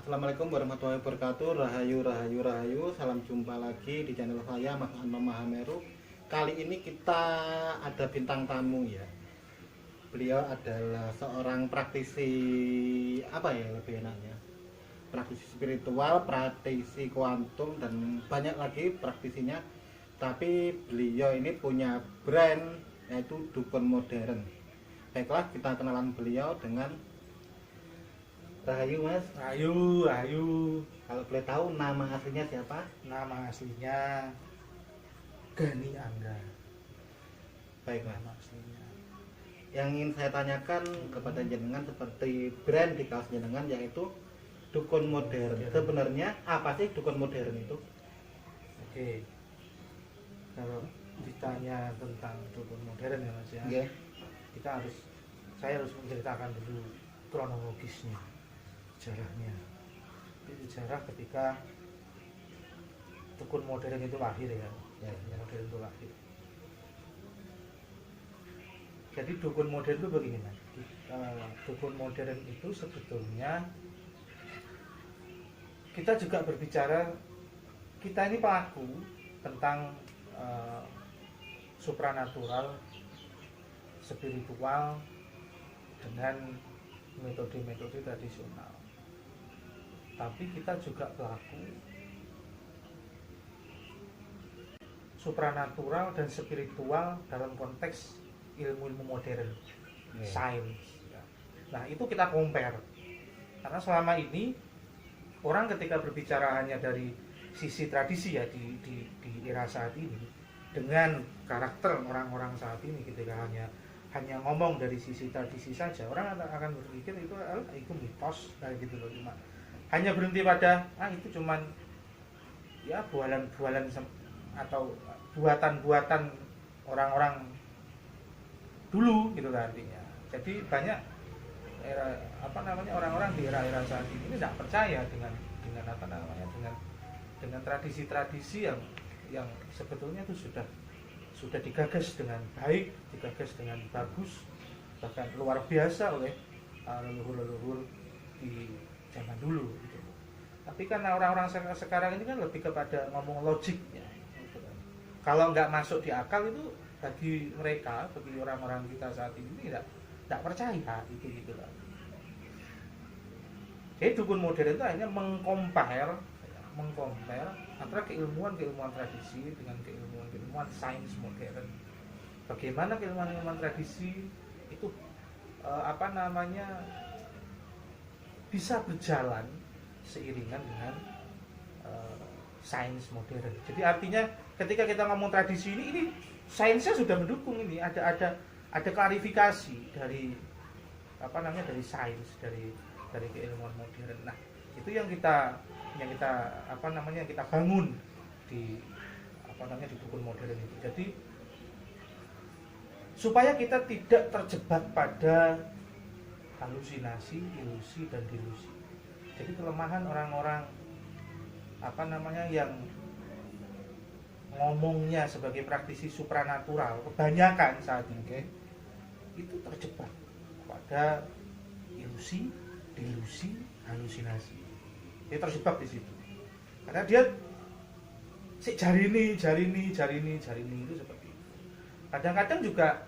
Assalamualaikum warahmatullahi wabarakatuh. Rahayu, rahayu, rahayu. Salam jumpa lagi di channel saya Mas Anom Mahameru. Kali ini kita ada bintang tamu ya. Beliau adalah seorang praktisi apa ya lebih enaknya? Praktisi spiritual, praktisi kuantum dan banyak lagi praktisinya. Tapi beliau ini punya brand yaitu dukun modern. Baiklah, kita kenalan beliau dengan Rahayu Mas. Ayu, Ayu. Kalau boleh tahu nama aslinya siapa? Nama aslinya Gani Angga. Baik Mas. Nama aslinya. Yang ingin saya tanyakan kepada jenengan seperti brand di kaos jenengan yaitu dukun modern. Sebenarnya apa sih dukun modern itu? Oke. Kalau ditanya tentang dukun modern ya Mas ya. Nggih. Saya harus menceritakan dulu kronologisnya, sejarahnya. Itu sejarah ketika dukun modern itu lahir ya. Dukun modern itu lahir. Jadi dukun modern itu begini Mas. Dukun modern itu sebetulnya kita juga berbicara, kita ini pelaku tentang supranatural, spiritual dengan metode-metode tradisional. Tapi kita juga pelaku supranatural dan spiritual dalam konteks ilmu-ilmu modern, sains. Nah itu kita compare. Karena selama ini orang ketika berbicara hanya dari sisi tradisi ya di era saat ini, dengan karakter orang-orang saat ini ketika hanya ngomong dari sisi tradisi saja, orang akan berpikir itu mitos kayak gitu loh, cuma hanya berhenti pada itu cuman ya bualan-bualan atau buatan-buatan orang-orang dulu gitu kan artinya. Jadi banyak orang-orang di era-era saat ini tidak percaya dengan tradisi-tradisi yang sebetulnya itu sudah digagas dengan baik, digagas dengan bagus, bahkan luar biasa oleh leluhur-leluhur di zaman dulu gitu. Tapi karena orang-orang sekarang ini kan lebih kepada ngomong logiknya gitu kan. Kalau nggak masuk di akal itu bagi mereka, bagi orang-orang kita saat ini tidak percaya gitu kan. Jadi dukun modern itu hanya mengcompare antara keilmuan tradisi dengan keilmuan sains modern. Bagaimana keilmuan tradisi itu bisa berjalan seiringan dengan sains modern. Jadi artinya ketika kita ngomong tradisi ini sainsnya sudah mendukung, ini ada klarifikasi dari sains, dari keilmuan modern. Nah, itu yang kita bangun di dukun modern itu. Jadi supaya kita tidak terjebak pada halusinasi, ilusi dan delusi. Jadi kelemahan orang-orang yang ngomongnya sebagai praktisi supranatural kebanyakan saat ini itu terjebak pada ilusi, delusi, halusinasi. Dia terjebak di situ. Karena dia jari ini itu seperti itu. Kadang-kadang juga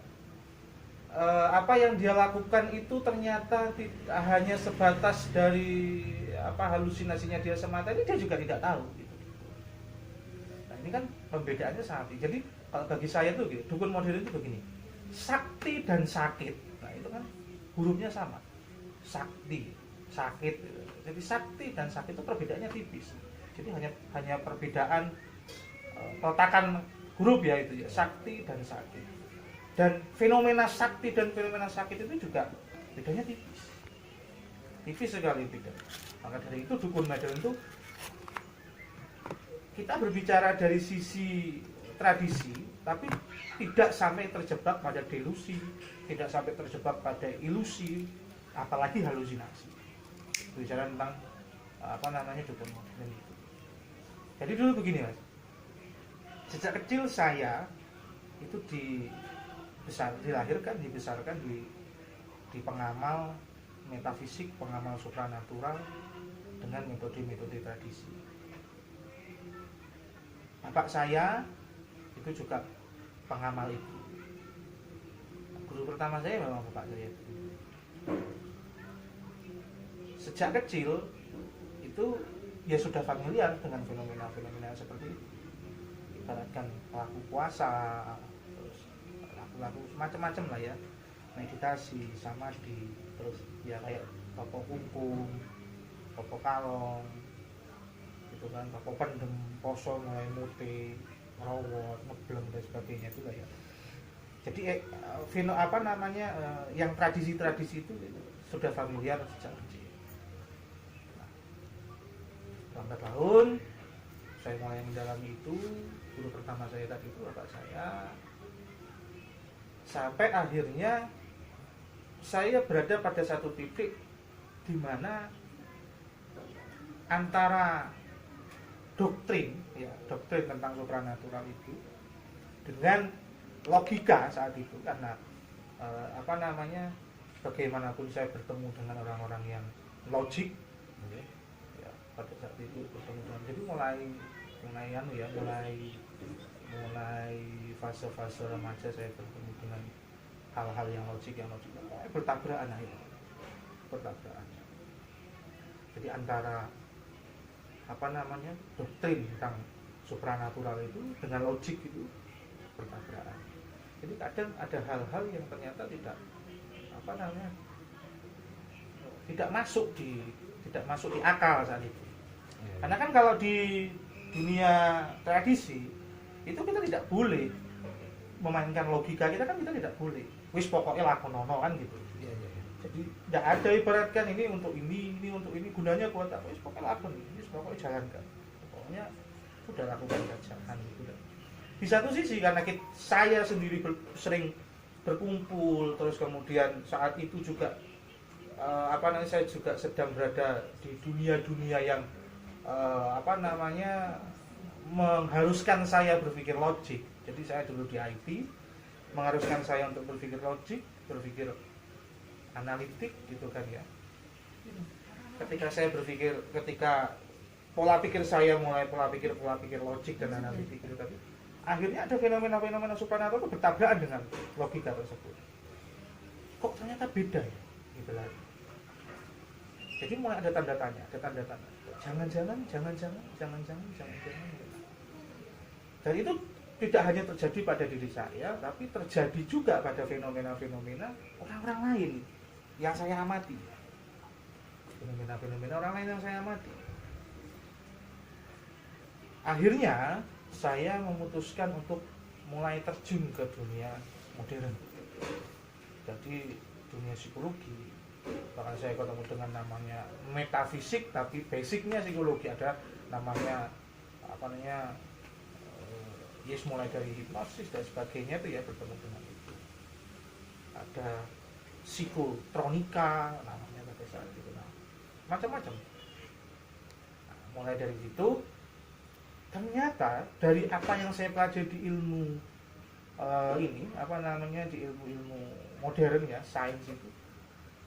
apa yang dia lakukan itu ternyata tidak hanya sebatas dari halusinasinya dia semata, ini dia juga tidak tahu gitu. Nah, ini kan pembedaannya sangat. Jadi kalau bagi saya tuh gitu, dukun modern itu begini. Sakti dan sakit. Nah, itu kan hurufnya sama. Sakti, sakit. Jadi sakti dan sakit itu perbedaannya tipis. Jadi hanya perbedaan peletakan huruf ya itu ya, sakti dan sakit. Dan fenomena sakti dan fenomena sakit itu juga bedanya tipis sekali beda. Maka dari itu dukun modern itu kita berbicara dari sisi tradisi, tapi tidak sampai terjebak pada delusi, tidak sampai terjebak pada ilusi, apalagi halusinasi. Bicara tentang dukun modern itu. Jadi dulu begini Mas, sejak kecil saya itu dibesarkan di pengamal metafisik, pengamal supranatural, dengan metode-metode tradisi. Bapak saya itu juga pengamal itu. Guru pertama saya memang bapak saya itu. Sejak kecil itu ya sudah familiar dengan fenomena-fenomena seperti itu. Ibaratkan laku puasa, terus laku-laku macam-macam lah ya, meditasi, samadhi, terus ya kayak topo kumpul, topo kalong, gitu kan, topo pendem, poso mulai mute, rawat, ngebleng dan sebagainya itu lah ya. Jadi yang tradisi-tradisi itu sudah familiar sejak kecil. Lambat laun saya mulai mendalami itu. Guru pertama saya tadi itu bapak saya, sampai akhirnya saya berada pada satu titik di mana antara doktrin tentang supranatural itu dengan logika saat itu, karena bagaimanapun saya bertemu dengan orang-orang yang logik, ya, pada saat itu bertemu dengan, jadi mulai fase-fase remaja saya bertemu dengan hal-hal yang logik bertabrakan akhirnya. Jadi antara doktrin tentang supranatural itu dengan logik itu bertabrakan. Jadi kadang ada hal-hal yang ternyata tidak masuk di akal saat itu. Karena kan kalau di dunia tradisi itu kita tidak boleh memainkan logika, kita tidak boleh. Wis pokoknya lakonono kan gitu. Jadi tidak ada ibaratkan ini untuk ini untuk ini, gunanya buat apa? Wis pokoknya lakon, wis pokoknya jalankan. Pokoknya sudah lakukan saja kan gitu. Di satu sisi karena saya sendiri sering berkumpul, terus kemudian saat itu juga saya juga sedang berada di dunia-dunia yang mengharuskan saya berpikir logik. Jadi saya dulu di IT, mengharuskan saya untuk berpikir logik, berpikir analitik gitu kan ya. Ketika pola pikir saya mulai pola pikir logik dan analitik gitu, tapi akhirnya ada fenomena-fenomena supranatural itu bertabrakan dengan logika tersebut. Kok ternyata beda ya? Gitu lah. Jadi mulai ada tanda tanya. Jangan-jangan. Dan itu tidak hanya terjadi pada diri saya, tapi terjadi juga pada fenomena-fenomena orang-orang lain yang saya amati. Fenomena-fenomena orang lain yang saya amati. Akhirnya saya memutuskan untuk mulai terjun ke dunia modern. Jadi dunia psikologi. Bahkan saya ketemu dengan namanya metafisik, tapi basicnya psikologi. Ada namanya mulai dari hipnosis dan sebagainya itu ya, bertemu dengan itu. Ada psikotronika namanya pada saat itu, macam-macam. Mulai dari situ, ternyata dari apa yang saya pelajari di ilmu di ilmu modern ya, sains itu,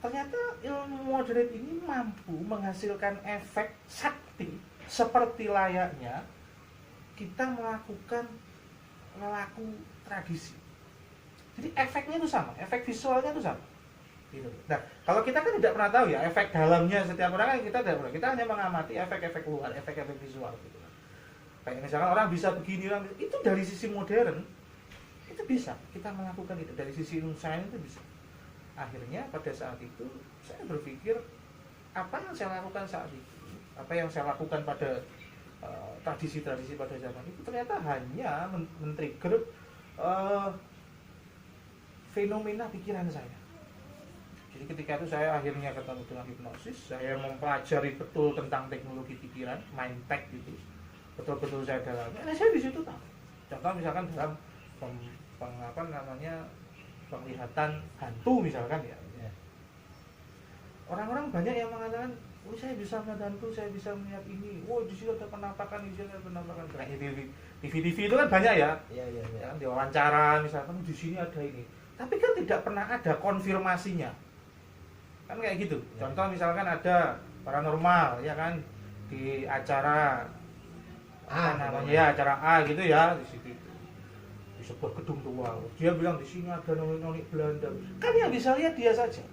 ternyata ilmu modern ini mampu menghasilkan efek sakti seperti layaknya kita melakukan tradisi. Jadi efeknya itu sama, efek visualnya itu sama. Gitu. Nah, kalau kita kan tidak pernah tahu ya efek dalamnya setiap orang, kan kita tidak pernah. Kita hanya mengamati efek-efek luar, efek-efek visual gitu. Kayak misalkan orang bisa begini, itu dari sisi modern itu bisa kita melakukan itu, dari sisi ilmu sains itu bisa. Akhirnya pada saat itu saya berpikir apa yang saya lakukan saat itu, apa yang saya lakukan pada tradisi-tradisi pada zaman itu ternyata hanya men-trigger fenomena pikiran saya. Jadi ketika itu saya akhirnya ketemu dengan hipnosis, saya mempelajari betul tentang teknologi pikiran, mind tech gitu. Betul-betul saya dalami. Nah, saya di situ tahu. Contoh misalkan dalam penglihatan hantu misalkan ya. Orang-orang banyak yang mengatakan, "Oh, saya bisa melihat hantu, saya bisa melihat ini. Oh, di sini ada penampakan, di sini ada penampakan." Kayak TV itu kan banyak ya. Iya. Kan diwawancara misalkan di sini ada ini. Tapi kan tidak pernah ada konfirmasinya. Kan kayak gitu. Contoh misalkan ada paranormal ya kan, di acara Ah, namanya ya acara A gitu ya, di situ di sebuah gedung tua. Dia bilang di sini ada noni Belanda. Kan yang bisa lihat dia saja.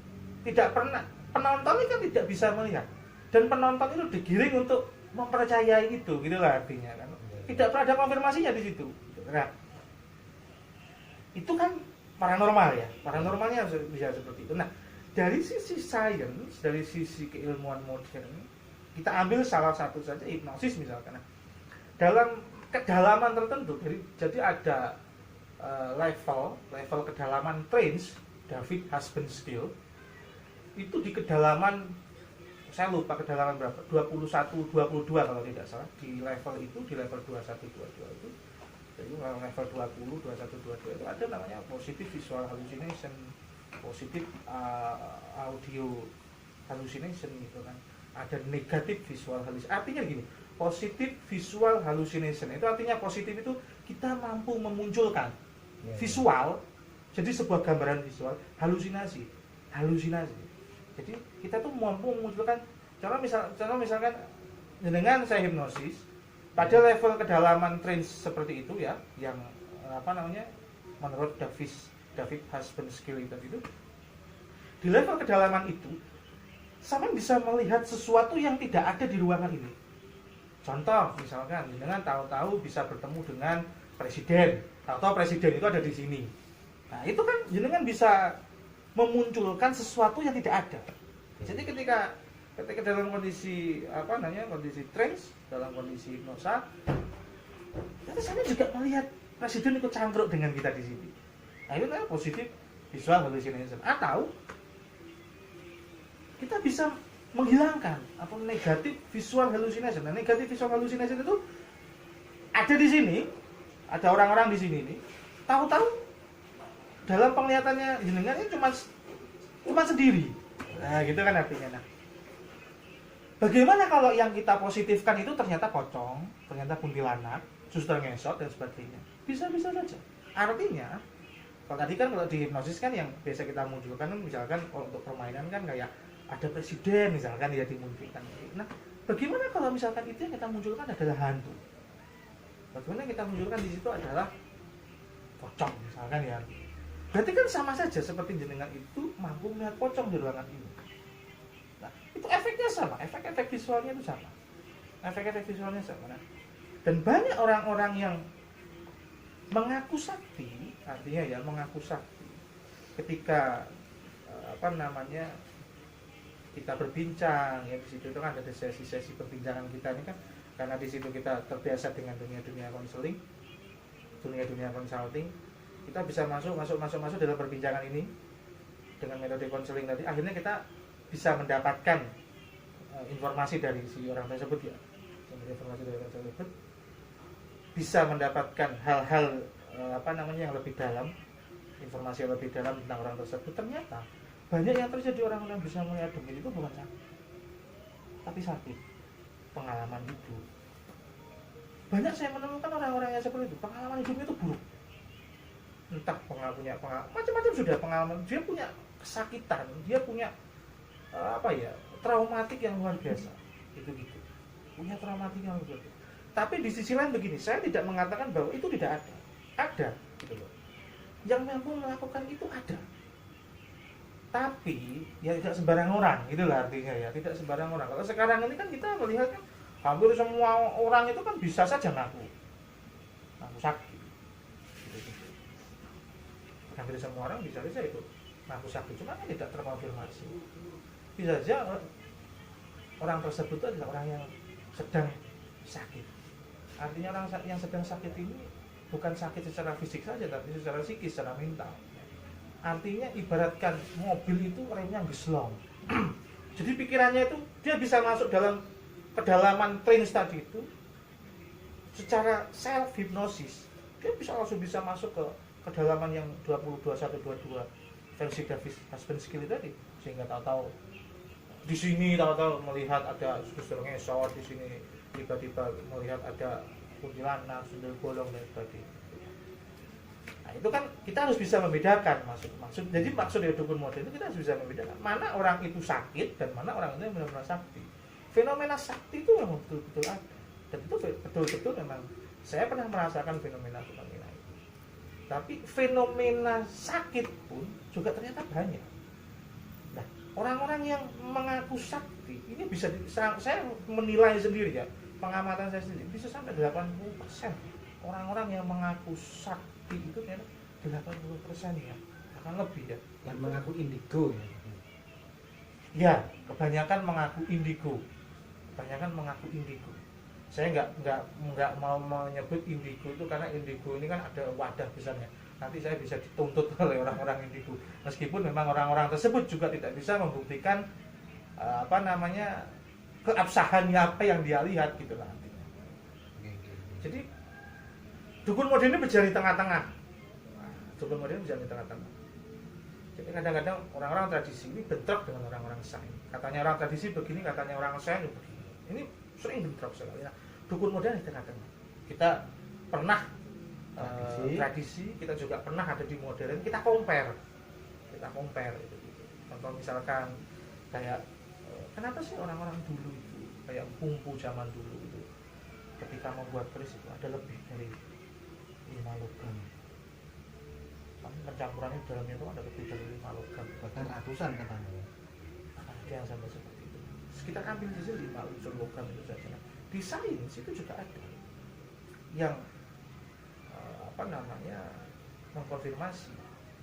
Tidak pernah, penonton ini kan tidak bisa melihat. Dan penonton itu digiring untuk mempercayai itu, gitu lah artinya kan. Tidak pernah ada konfirmasinya di situ. Nah, itu kan paranormal ya. Paranormalnya bisa seperti itu. Nah, dari sisi sains, dari sisi keilmuan modern, kita ambil salah satu saja hipnosis misalkan. Nah, dalam kedalaman tertentu, jadi ada level kedalaman range David Husband-Skill itu di kedalaman, saya lupa kedalaman berapa, 21, 22 kalau tidak salah, di level 21, 22 itu, jadi level 20, 21, 22 itu ada namanya positive visual hallucination, positive audio hallucination gitu kan, ada negative visual hallucination. Artinya gini, positive visual hallucination itu artinya positif itu kita mampu memunculkan visual, jadi sebuah gambaran visual, halusinasi. Jadi kita tuh mampu memunculkan, contoh misalkan dengan saya hipnosis pada level kedalaman range seperti itu ya, yang menurut David Husband-Skill itu, di level kedalaman itu sama bisa melihat sesuatu yang tidak ada di ruangan ini. Contoh, misalkan dengan tahu-tahu bisa bertemu dengan presiden, tahu-tahu presiden itu ada di sini. Nah, itu kan jenengan bisa memunculkan sesuatu yang tidak ada. Jadi ketika dalam kondisi kondisi trance, dalam kondisi hipnosa, itu saya juga melihat presiden ikut cangkruk dengan kita di sini. Nah, itu namanya positif visual hallucination. Atau kita bisa menghilangkan atau negatif visual hallucination. Nah, negatif visual hallucination itu ada di sini, ada orang-orang di sini nih. Tahu-tahu dalam penglihatannya jenengan ini cuma sendiri. Nah, gitu kan artinya. Nah, bagaimana kalau yang kita positifkan itu ternyata pocong, ternyata kuntilanak, suster ngesot dan sebagainya? Bisa-bisa saja. Artinya, kalau tadi kan kalau di hipnosis kan yang biasa kita munculkan misalkan untuk permainan kan kayak ada presiden misalkan ya dimunculkan. Nah, bagaimana kalau misalkan itu yang kita munculkan adalah hantu? Bagaimana kita munculkan di situ adalah pocong misalkan ya? Berarti kan sama saja seperti jenengan itu mampu melihat pocong di ruangan ini. Nah, itu efeknya sama, efek-efek visualnya itu sama. Efek-efek visualnya sama. Nah, dan banyak orang-orang yang mengaku sakti, artinya ya mengaku sakti ketika kita berbincang ya, di situ itu kan ada sesi-sesi perbincangan kita ini kan, karena di situ kita terbiasa dengan dunia konseling, dunia consulting, kita bisa masuk dalam perbincangan ini dengan metode konseling tadi, akhirnya kita bisa mendapatkan informasi dari si orang tersebut ya, informasi dari orang tersebut, bisa mendapatkan hal-hal yang lebih dalam, informasi yang lebih dalam tentang orang tersebut. Ternyata banyak yang terjadi, orang-orang bisa melihat demi itu bukan sakit, tapi sakit, pengalaman hidup. Banyak saya menemukan orang-orang yang seperti itu, pengalaman hidupnya itu buruk. Entah punya macam-macam sudah pengalaman, dia punya kesakitan, dia punya traumatik yang luar biasa, gitu. Punya traumatik yang luar biasa. Tapi di sisi lain begini, saya tidak mengatakan bahwa itu tidak ada, gitu loh. Yang mampu melakukan itu ada. Tapi ya tidak sembarang orang, itulah artinya ya, tidak sembarang orang. Kalau sekarang ini kan kita melihat kan hampir semua orang itu kan bisa saja ngaku sakit. Gitu. Hampir semua orang bisa saja itu ngaku sakit, cuma kan tidak terkonfirmasi. Bisa saja orang tersebut adalah orang yang sedang sakit. Artinya orang yang sedang sakit ini bukan sakit secara fisik saja, tapi secara psikis, secara mental. Artinya ibaratkan mobil itu remnya geslong. Jadi pikirannya itu dia bisa masuk dalam kedalaman trance tadi itu secara self hipnosis. Dia langsung bisa masuk ke kedalaman yang 20, 21, 22 versi David Husband-Skill tadi, sehingga tahu-tahu di sini tahu-tahu melihat ada suster ngesot, di sini tiba-tiba melihat ada kuntilanak, sundel bolong dan sebagainya. Nah, itu kan kita harus bisa membedakan maksud dari dukun modern itu, kita harus bisa membedakan mana orang itu sakit dan mana orang itu yang benar-benar sakti. fenomena sakti itu memang betul-betul ada, dan itu betul-betul memang saya pernah merasakan fenomena-fenomena itu. Tapi fenomena sakit pun juga ternyata banyak. Nah, orang-orang yang mengaku sakti ini bisa saya menilai sendiri ya, pengamatan saya sendiri bisa sampai 80%. Orang-orang yang mengaku sakti itu ternyata 80% ya, akan lebih ya. Yang mengaku indigo ya. Ya, kebanyakan mengaku indigo. Saya nggak mau menyebut indigo itu karena indigo ini kan ada wadah besarnya. Nanti saya bisa dituntut oleh orang-orang indigo. Meskipun memang orang-orang tersebut juga tidak bisa membuktikan keabsahannya apa yang dia lihat gitu lah. Jadi dukun modern ini berjalan di tengah-tengah. Jadi kadang-kadang orang-orang tradisi ini bentrok dengan orang-orang sains. Katanya orang tradisi begini, katanya orang sains begini. Ini sering bentrok sekali. Nah, dukun modern di tengah-tengah. Kita pernah tradisi, kita juga pernah ada di modern. Kita compare. Gitu. Contoh misalkan kayak kenapa sih orang-orang dulu itu kayak kungfu zaman dulu itu ketika membuat keris itu ada lebih dari 5 logam. Pencampurannya di dalamnya itu ada lebih dari 5 logam, Bahkan ratusan katanya. ada yang sampai seperti itu. Terus kita ambil di sini 5 unsur logam itu saja. Di sains itu juga ada yang mengkonfirmasi,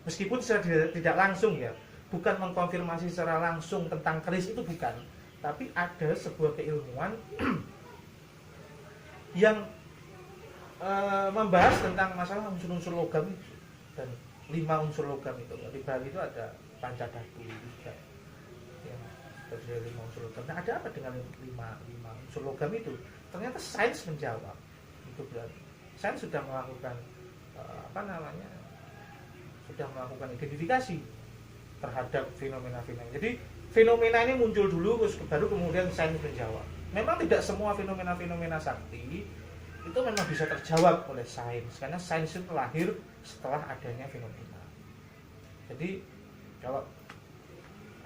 meskipun secara tidak langsung ya, bukan mengkonfirmasi secara langsung tentang keris itu bukan, tapi ada sebuah keilmuan yang membahas tentang masalah unsur-unsur logam itu. Dan 5 unsur logam itu, di Bali itu ada pancadhatu juga yang terdiri dari 5 unsur logam. Nah, ada apa dengan 5 unsur logam itu? Ternyata sains menjawab. Itu berarti sains sudah melakukan sudah melakukan identifikasi terhadap fenomena-fenomena. Jadi fenomena ini muncul dulu, terus baru kemudian sains menjawab. Memang tidak semua fenomena-fenomena sakti itu memang bisa terjawab oleh sains, karena sains itu lahir setelah adanya fenomena. Jadi kalau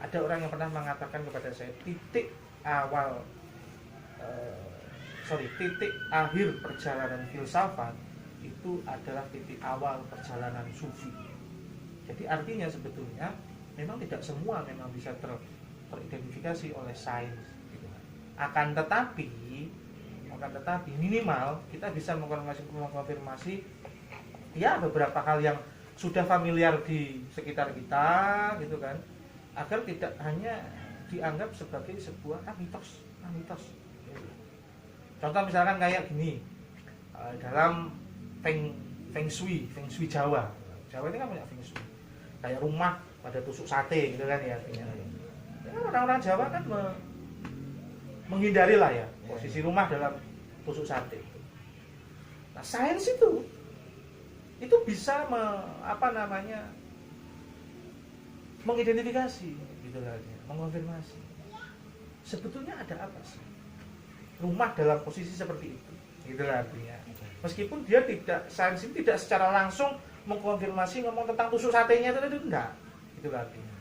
ada orang yang pernah mengatakan kepada saya, titik akhir perjalanan filsafat itu adalah titik awal perjalanan sufi. Jadi artinya sebetulnya memang tidak semua memang bisa teridentifikasi oleh sains gitu. Akan tetapi minimal kita bisa mengkonfirmasi ya beberapa hal yang sudah familiar di sekitar kita gitu kan, agar tidak hanya dianggap sebagai sebuah mitos. Contoh misalkan kayak gini, dalam feng shui Jawa ini kan punya feng shui, kayak rumah pada tusuk sate gitu kan ya, artinya orang-orang Jawa kan menghindari lah ya posisi rumah dalam tusuk sate. Nah, sains itu bisa mengidentifikasi gitu lah, mengonfirmasi sebetulnya ada apa sih rumah dalam posisi seperti itu, gitu lah artinya. Meskipun dia sains ini tidak secara langsung mengkonfirmasi ngomong tentang tusuk satenya itu enggak, gitu lah artinya.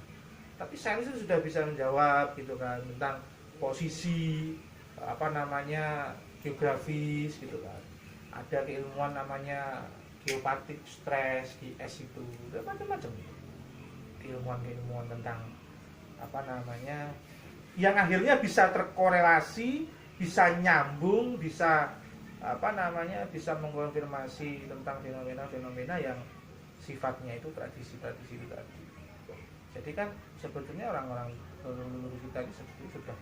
Tapi sains itu sudah bisa menjawab gitu kan tentang posisi geografis gitu kan. Ada keilmuan namanya geopatik stress, GS itu, udah macam-macam. Keilmuan tentang yang akhirnya bisa terkorelasi, bisa nyambung, bisa bisa mengkonfirmasi tentang fenomena-fenomena yang sifatnya itu tradisi itu tadi. Jadi kan sebetulnya orang-orang leluhur kita ini sebetulnya sudah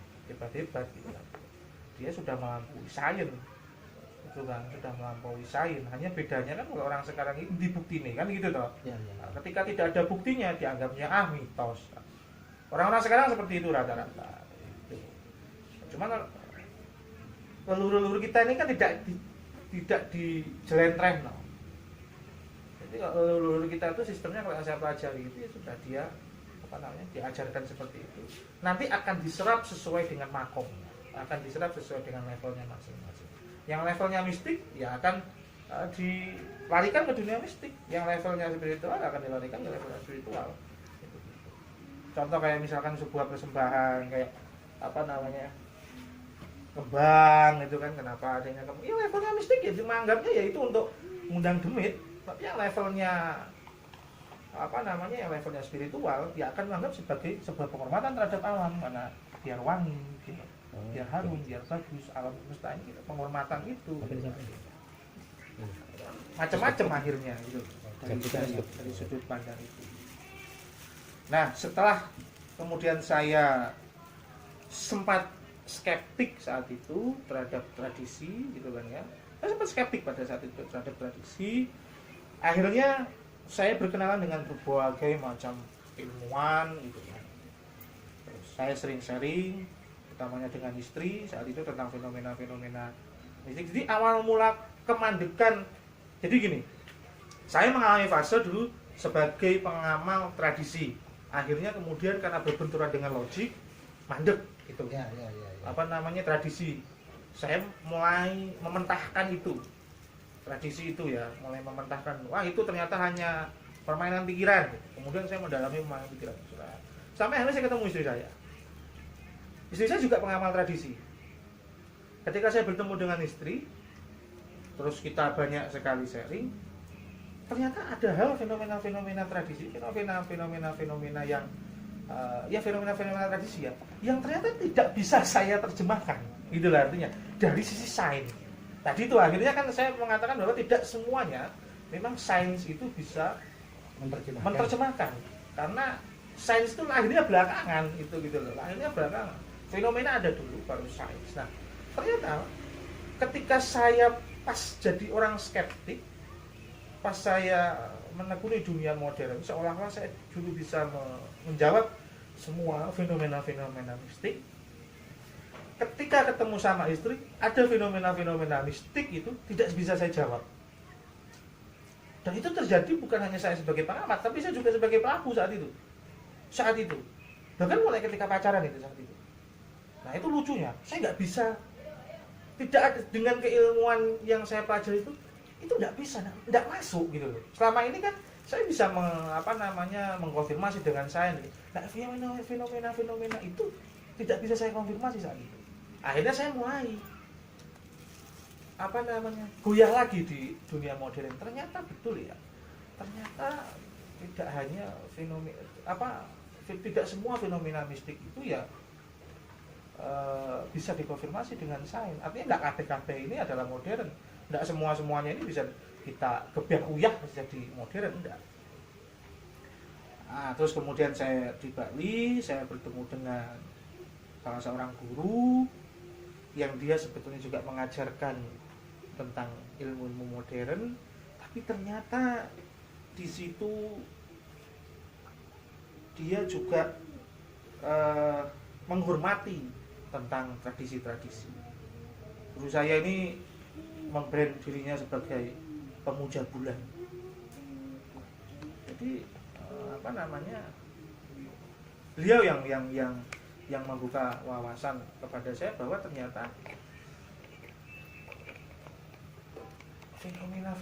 hebat gitu kan. Dia sudah melampaui sains, itu kan, sudah melampaui sains. Hanya bedanya kan kalau orang sekarang ini dibukti nih kan gitu toh. Ya. Nah, ketika tidak ada buktinya dianggapnya mitos. Orang-orang sekarang seperti itu rata-rata. Cuman leluhur kita ini kan tidak dijelentreh no. Jadi kalau leluhur kita itu sistemnya kalau saya pelajari itu ya sudah dia diajarkan seperti itu. Nanti akan diserap sesuai dengan makomnya, akan diserap sesuai dengan levelnya masing-masing. Yang levelnya mistik ya akan dilarikan ke dunia mistik. Yang levelnya spiritual akan dilarikan ke level spiritual. Contoh kayak misalkan sebuah persembahan kayak kembang itu kan, kenapa adanya kembang? Ya levelnya mistik ya, dianggapnya ya itu untuk mengundang demit. Tapi yang levelnya apa namanya, yang levelnya spiritual, dia akan menganggap sebagai sebuah penghormatan terhadap alam, karena biar wangi, gitu. Biar harum, biar bagus, alam semesta ini gitu. Penghormatan itu macam-macam akhirnya gitu dari sudut pandang itu. Nah, setelah kemudian saya sempat skeptik saat itu terhadap tradisi gitu kan ya, saya sempat skeptik pada saat itu terhadap tradisi. Akhirnya saya berkenalan dengan berbagai macam ilmuwan gitu kan. Terus saya sering sharing, utamanya dengan istri saat itu, tentang fenomena-fenomena mistik. Jadi awal mula kemandekan, jadi gini, saya mengalami fase dulu sebagai pengamal tradisi. Akhirnya kemudian karena berbenturan dengan logik, mandek gitu. Ya. Apa namanya, tradisi. Saya mulai mementahkan itu. Tradisi itu ya, mulai mementahkan. Wah, itu ternyata hanya permainan pikiran. Kemudian saya mendalami permainan pikiran. Sampai akhirnya saya ketemu istri saya. Istri saya juga pengamal tradisi. Ketika saya bertemu dengan istri, terus kita banyak sekali sharing, ternyata ada hal fenomena-fenomena tradisi, fenomena-fenomena yang fenomena-fenomena tradisi ya, yang ternyata tidak bisa saya terjemahkan, itulah artinya dari sisi sains. Tadi itu akhirnya kan saya mengatakan bahwa tidak semuanya memang sains itu bisa menerjemahkan, karena sains itu akhirnya belakangan itu gitu loh, akhirnya belakangan. Fenomena ada dulu baru sains. Nah, ternyata ketika saya pas jadi orang skeptik, pas saya menekuni dunia modern, seolah-olah saya dulu bisa menjawab semua fenomena-fenomena mistik. Ketika ketemu sama istri, ada fenomena-fenomena mistik itu tidak bisa saya jawab. Dan itu terjadi bukan hanya saya sebagai pengamat, tapi saya juga sebagai pelaku saat itu. Saat itu. Bahkan mulai ketika pacaran itu saat itu. Nah, itu lucunya, saya nggak bisa, tidak ada, dengan keilmuan yang saya pelajari itu nggak bisa, nggak masuk gitu loh. Selama ini kan saya bisa mengkonfirmasi dengan sains. Nah, fenomena itu tidak bisa saya konfirmasi saat itu. Akhirnya saya mulai goyah lagi di dunia modern. Ternyata betul ya. Ternyata tidak hanya tidak semua fenomena mistik itu ya bisa dikonfirmasi dengan sains. Artinya nggak kabeh-kabeh ini adalah modern. Nggak semuanya ini bisa kita gebiak uyah menjadi modern, enggak. Nah, terus kemudian saya di Bali, saya bertemu dengan salah seorang guru yang dia sebetulnya juga mengajarkan tentang ilmu modern, tapi ternyata di situ dia juga menghormati tentang tradisi-tradisi. Guru saya ini membrand dirinya sebagai pemuja bulan. Jadi beliau yang membuka wawasan kepada saya bahwa ternyata fenomena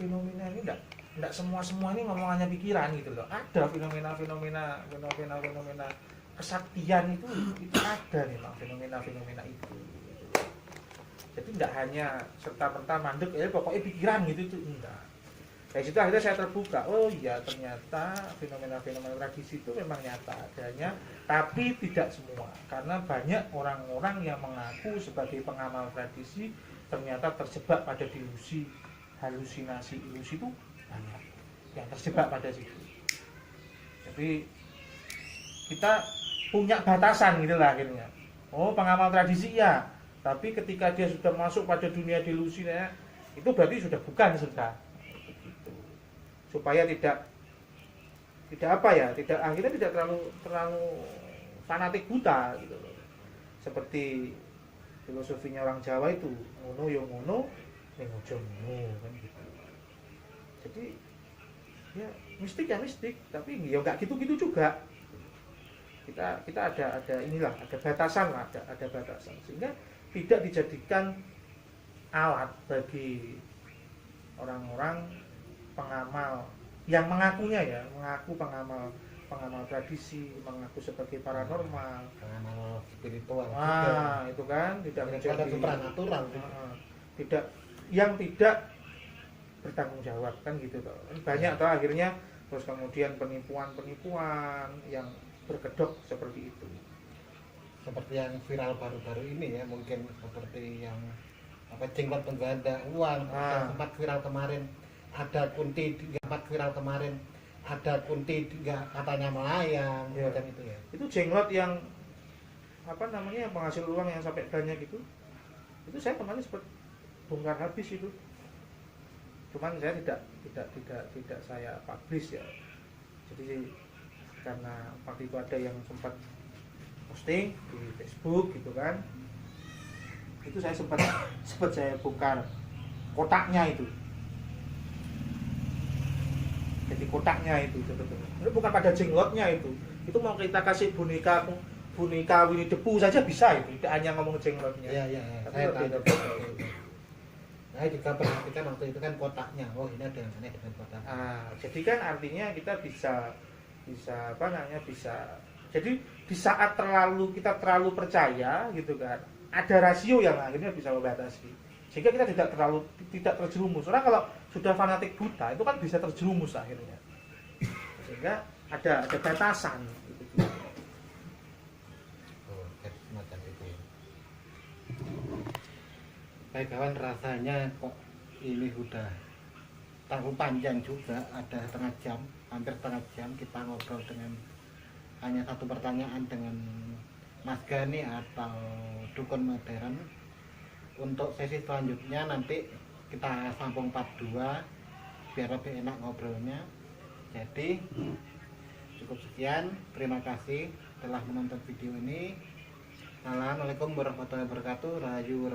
ini enggak semua ini ngomongannya pikiran gitu loh. Ada fenomena kesaktian itu ada memang fenomena itu. Jadi tidak hanya serta-merta mandek, pokoknya pikiran gitu itu enggak. Dari situ akhirnya saya terbuka, oh iya ternyata fenomena-fenomena tradisi itu memang nyata adanya, tapi tidak semua. Karena banyak orang-orang yang mengaku sebagai pengamal tradisi ternyata terjebak pada delusi, halusinasi. Ilusi itu banyak yang terjebak pada situ. Jadi kita punya batasan gitu lah akhirnya. Oh, pengamal tradisi ya, tapi ketika dia sudah masuk pada dunia delusi ya, itu berarti sudah sudah. Supaya tidak akhirnya tidak terlalu fanatik buta gitu loh. Seperti filosofinya orang Jawa itu, ngono yo ngono, ning ojo ngono kan gitu. Jadi ya mistik, tapi ya enggak gitu-gitu juga. Kita ada batasan lah, ada batasan, sehingga tidak dijadikan alat bagi orang-orang pengamal yang mengaku pengamal pengamal tradisi, mengaku sebagai paranormal, pengamal spiritual itu kan tidak menjadi menjadi supranatural tidak yang tidak bertanggung jawab kan gitu toh. Banyak toh akhirnya, terus kemudian penipuan-penipuan yang berkedok seperti itu. seperti yang viral baru-baru ini ya, mungkin seperti yang jenglot pengganda uang yang sempat viral kemarin, ada kunti tiga katanya melayang Ya. macam itu ya. Itu jenglot yang yang penghasil uang yang sampai banyak itu saya kemarin sempat bongkar habis itu. Cuman saya tidak saya publish ya. Jadi karena waktu itu ada yang sempat posting di Facebook gitu kan. Itu saya sempat saya bongkar kotaknya itu. Jadi kotaknya itu sebetulnya. Ini bukan pada jenglotnya itu. Itu mau kita kasih boneka Winnie the Pooh saja bisa itu. Tidak hanya ngomong jenglotnya. Iya. Saya tahu. Saya juga perhatikan waktu itu kan kotaknya. Oh, ini ada yang aneh dengan kotak. Jadi kan artinya kita bisa jadi di saat kita terlalu percaya gitu kan, ada rasio yang akhirnya bisa membatasi. Sehingga kita tidak terjerumus. Soalnya kalau sudah fanatik buta itu kan bisa terjerumus akhirnya. Sehingga ada batasan gitu. Semacam itu. Baik kawan, rasanya kok ini udah terlalu panjang juga, ada hampir setengah jam kita ngobrol dengan hanya satu pertanyaan dengan Mas Gani atau dukun modern. Untuk sesi selanjutnya nanti kita sambung part 2 biar lebih enak ngobrolnya. Jadi cukup sekian, terima kasih telah menonton video ini. Assalamualaikum warahmatullahi wabarakatuh. Rahayu.